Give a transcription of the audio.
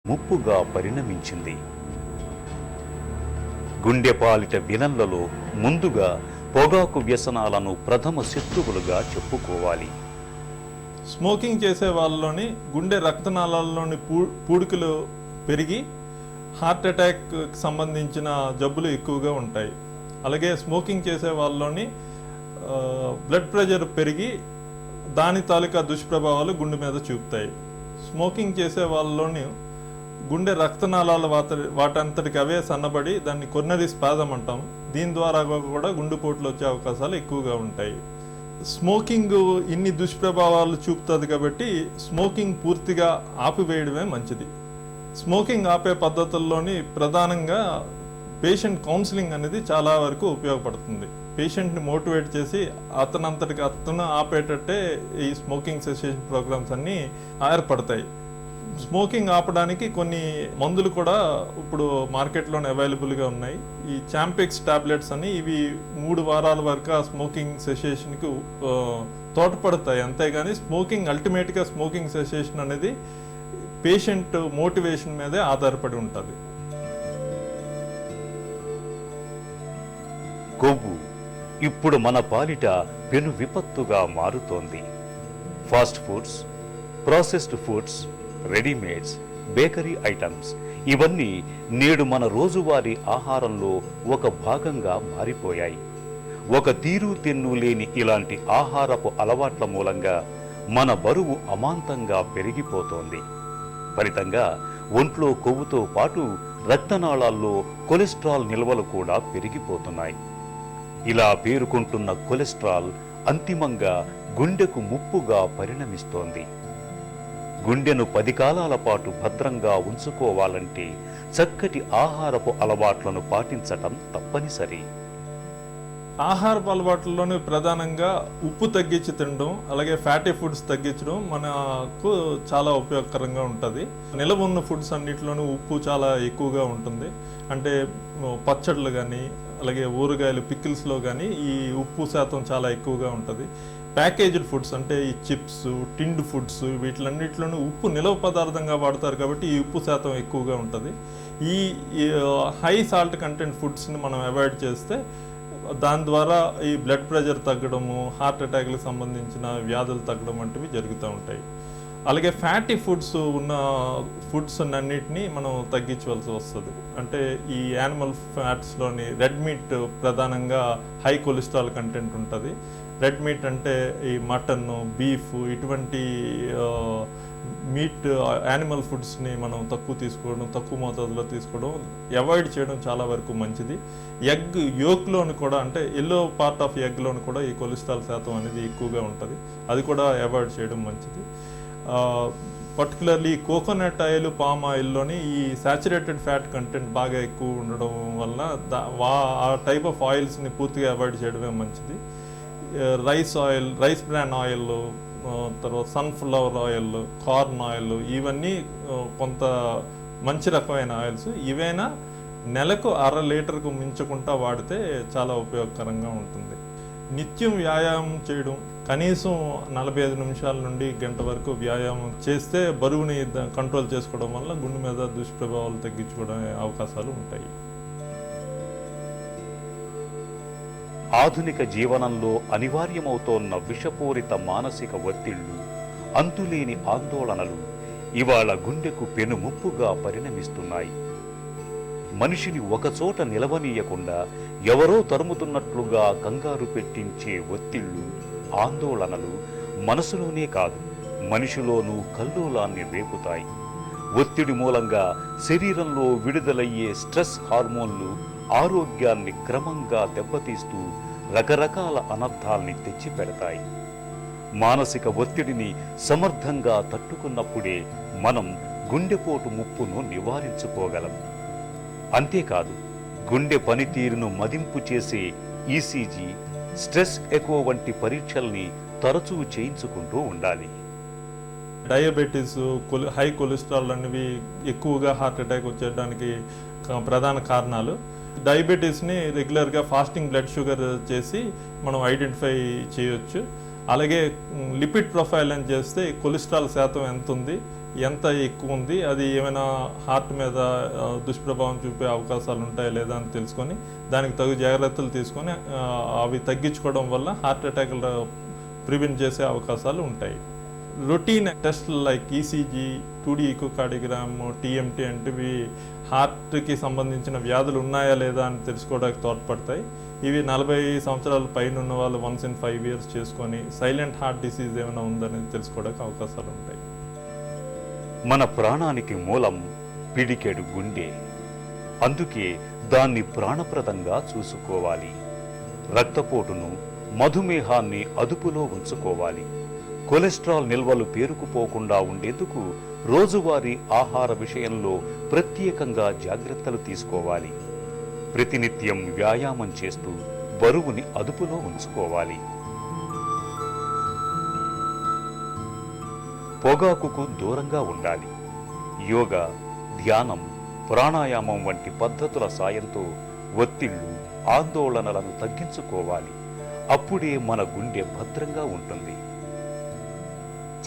ముప్పుగా పరిణమించింది. గుండెపాలిట విలన్లలో ముందుగా పొగాకు వ్యసనాలను ప్రథమ శత్రువులుగా చెప్పుకోవాలి. స్మోకింగ్ చేసే వాళ్ళలోని గుండె రక్తనాళాల్లోని పూడికలు పెరిగి హార్ట్ అటాక్ సంబంధించిన జబ్బులు ఎక్కువగా ఉంటాయి. అలాగే స్మోకింగ్ చేసే వాళ్ళలోని బ్లడ్ ప్రెషర్ పెరిగి దాని తాలూకా దుష్ప్రభావాలు గుండె మీద చూపుతాయి. స్మోకింగ్ చేసే వాళ్ళలోని గుండె రక్తనాళాల వాటంతటికి అవే సన్నబడి దాన్ని కొర్నరీ స్పాజం అంటాం. దీని ద్వారా కూడా గుండెపోట్లు వచ్చే అవకాశాలు ఎక్కువగా ఉంటాయి. స్మోకింగ్ ఇన్ని దుష్ప్రభావాలు చూపుతుంది కాబట్టి స్మోకింగ్ పూర్తిగా ఆపివేయడమే మంచిది. స్మోకింగ్ ఆపే పద్ధతుల్లోని ప్రధానంగా పేషెంట్ కౌన్సిలింగ్ అనేది చాలా వరకు ఉపయోగపడుతుంది. పేషెంట్ని మోటివేట్ చేసి అతనంతటికి అతను ఆపేటట్టే ఈ స్మోకింగ్ సెసేషన్ ప్రోగ్రామ్స్ అన్నీ ఏర్పడతాయి. స్మోకింగ్ ఆపడానికి కొన్ని మందులు కూడా ఇప్పుడు మార్కెట్లోనే అవైలబుల్గా ఉన్నాయి. ఈ చాంపెక్స్ టాబ్లెట్స్ అని ఇవి 3 వారాల వరకు ఆ స్మోకింగ్ సెసేషన్కి తోడ్పడతాయి. అంతేగాని అల్టిమేట్గా స్మోకింగ్ సెసేషన్ అనేది పేషెంట్ మోటివేషన్ మీదే ఆధారపడి ఉంటుంది. కొవ్వు ఇప్పుడు మన పాలిట పెను విపత్తుగా మారుతోంది. Fast foods, processed foods, readymades, bakery items ఇవన్నీ నేడు మన రోజువారీ ఆహారంలో ఒక భాగంగా మారిపోయాయి. ఒక తీరు తెన్ను లేని ఇలాంటి ఆహారపు అలవాట్ల మూలంగా మన బరువు అమాంతంగా పెరిగిపోతోంది. ఫలితంగా ఒంట్లో కొవ్వుతో పాటు రక్తనాళాల్లో కొలెస్ట్రాల్ నిల్వలు కూడా పెరిగిపోతున్నాయి. ఇలా పేరుకుంటున్న కొలెస్ట్రాల్ అంతిమంగా గుండెకు ముప్పుగా పరిణమిస్తోంది. గుండెను 10 కాలాల పాటు భద్రంగా ఉంచుకోవాలంటే చక్కటి ఆహారపు అలవాట్లను పాటించటం తప్పనిసరి. ఆహారపు అలవాట్లలోనే ప్రధానంగా ఉప్పు తగ్గించి తినడం, అలాగే ఫ్యాటీ ఫుడ్స్ తగ్గించడం మనకు చాలా ఉపయోగకరంగా ఉంటుంది. నిలవ ఉన్న ఫుడ్స్ అన్నిటిలోనూ ఉప్పు చాలా ఎక్కువగా ఉంటుంది. అంటే పచ్చళ్ళు కానీ అలాగే ఊరగాయలు పికిల్స్లో కానీ ఈ ఉప్పు శాతం చాలా ఎక్కువగా ఉంటుంది. ప్యాకేజ్డ్ ఫుడ్స్ అంటే ఈ చిప్స్, టిండ్ ఫుడ్స్ వీటిలన్నిటిలోనూ ఉప్పు నిలవ పదార్థంగా వాడతారు కాబట్టి ఈ ఉప్పు శాతం ఎక్కువగా ఉంటుంది. ఈ హై సాల్ట్ కంటెంట్ ఫుడ్స్ని మనం అవాయిడ్ చేస్తే దాని ద్వారా ఈ బ్లడ్ ప్రెషర్ తగ్గడము, హార్ట్ అటాక్లకు సంబంధించిన వ్యాధులు తగ్గడం వంటివి జరుగుతూ ఉంటాయి. అలాగే ఫ్యాటీ ఫుడ్స్ ఉన్న ఫుడ్స్ అన్నిటినీ మనం తగ్గించవలసి వస్తుంది. అంటే ఈ యానిమల్ ఫ్యాట్స్లోని రెడ్ మీట్ ప్రధానంగా హై కొలెస్ట్రాల్ కంటెంట్ ఉంటుంది. రెడ్ మీట్ అంటే ఈ మటన్, బీఫ్ ఇటువంటి మీట్ యానిమల్ ఫుడ్స్ని మనం తక్కువ మోతాదులో తీసుకోవడం, అవాయిడ్ చేయడం చాలా వరకు మంచిది. ఎగ్ యోక్లోని కూడా అంటే ఎల్లో పార్ట్ ఆఫ్ ఎగ్లోని కూడా ఈ కొలెస్ట్రాల్ శాతం అనేది ఎక్కువగా ఉంటుంది. అది కూడా అవాయిడ్ చేయడం మంచిది. పర్టికులర్లీ కోకోనట్ ఆయిల్, పామ్ ఆయిల్లోని ఈ సాచురేటెడ్ ఫ్యాట్ కంటెంట్ బాగా ఎక్కువ ఉండడం వలన ఆ టైప్ ఆఫ్ ఆయిల్స్ని పూర్తిగా అవాయిడ్ చేయడమే మంచిది. రైస్ బ్రాన్ ఆయిల్, తర్వాత సన్ఫ్లవర్ ఆయిల్, కార్న్ ఆయిల్ ఇవన్నీ కొంత మంచి రకమైన ఆయిల్స్. ఇవైనా నెలకు 1/2 లీటర్కు మించకుండా వాడితే చాలా ఉపయోగకరంగా ఉంటుంది. నిత్యం వ్యాయామం చేయడం, కనీసం 45 నిమిషాల నుండి గంట వరకు వ్యాయామం చేస్తే బరువుని కంట్రోల్ చేసుకోవడం వల్ల గుండె మీద దుష్ప్రభావాలు తగ్గించుకోవడం అవకాశాలు ఉంటాయి. ఆధునిక జీవనంలో అనివార్యమవుతోన్న విషపూరిత మానసిక ఒత్తిళ్లు, అంతులేని ఆందోళనలు ఇవాళ గుండెకు పెనుముప్పుగా పరిణమిస్తున్నాయి. మనిషిని ఒకచోట నిలవనీయకుండా ఎవరో తరుముతున్నట్లుగా కంగారు పెట్టించే ఒత్తిళ్లు, ఆందోళనలు మనసులోనే కాదు మనిషిలోనూ కల్లోలాన్ని రేపుతాయి. ఒత్తిడి మూలంగా శరీరంలో విడుదలయ్యే స్ట్రెస్ హార్మోన్లు ఆరోగ్యాన్ని క్రమంగా దెబ్బతీస్తూ రకరకాల అనర్థాల్ని తెచ్చిపెడతాయి. మానసిక ఒత్తిడిని సమర్థంగా తట్టుకున్నప్పుడే మనం గుండెపోటు ముప్పును నివారించుకోగలం. అంతేకాదు, గుండె పనితీరును మదింపు చేసే ఈసీజీ, స్ట్రెస్ ఎకో వంటి పరీక్షల్ని తరచూ చేయించుకుంటూ ఉండాలి. డయాబెటీస్, హై కొలెస్ట్రాల్ అనేవి ఎక్కువగా హార్ట్ అటాక్ వచ్చేయడానికి ప్రధాన కారణాలు. డయాబెటీస్ని రెగ్యులర్గా ఫాస్టింగ్ బ్లడ్ షుగర్ చేసి మనం ఐడెంటిఫై చేయొచ్చు. అలాగే లిపిడ్ ప్రొఫైల్ అని చేస్తే కొలెస్ట్రాల్ శాతం ఎంత ఉంది, ఎంత ఎక్కువ ఉంది, అది ఏమైనా హార్ట్ మీద దుష్ప్రభావం చూపే అవకాశాలు ఉంటాయా లేదా అని తెలుసుకొని దానికి తగు జాగ్రత్తలు తీసుకొని అవి తగ్గించుకోవడం వల్ల హార్ట్ అటాక్లు ప్రివెంట్ చేసే అవకాశాలు ఉంటాయి. రొటీన్ టెస్ట్లు లైక్ ఈసీజీ, 2D ఈకోకార్డియోగ్రామ్, టీఎంటీ వంటివి హార్ట్కి సంబంధించిన వ్యాధులు ఉన్నాయా లేదా అని తెలుసుకోవడానికి తోడ్పడతాయి. ఇవి 40 సంవత్సరాల పైన ఉన్న వాళ్ళు వన్స్ ఇన్ 5 years చేసుకొని సైలెంట్ హార్ట్ డిసీజ్ ఏమైనా ఉందని తెలుసుకోవడానికి అవకాశాలు ఉంటాయి. మన ప్రాణానికి మూలం పిడికెడు గుండె. అందుకే దాన్ని ప్రాణప్రదంగా చూసుకోవాలి. రక్తపోటును, మధుమేహాన్ని అదుపులో ఉంచుకోవాలి. కొలెస్ట్రాల్ నిల్వలు పేరుకుపోకుండా ఉండేందుకు రోజువారీ ఆహార విషయంలో ప్రత్యేకంగా జాగ్రత్తలు తీసుకోవాలి. ప్రతినిత్యం వ్యాయామం చేస్తూ బరువుని అదుపులో ఉంచుకోవాలి. పొగాకుకు దూరంగా ఉండాలి. యోగా, ధ్యానం, ప్రాణాయామం వంటి పద్ధతుల సాయంతో ఒత్తిళ్లు, ఆందోళనలను తగ్గించుకోవాలి. అప్పుడే మన గుండె భద్రంగా ఉంటుంది.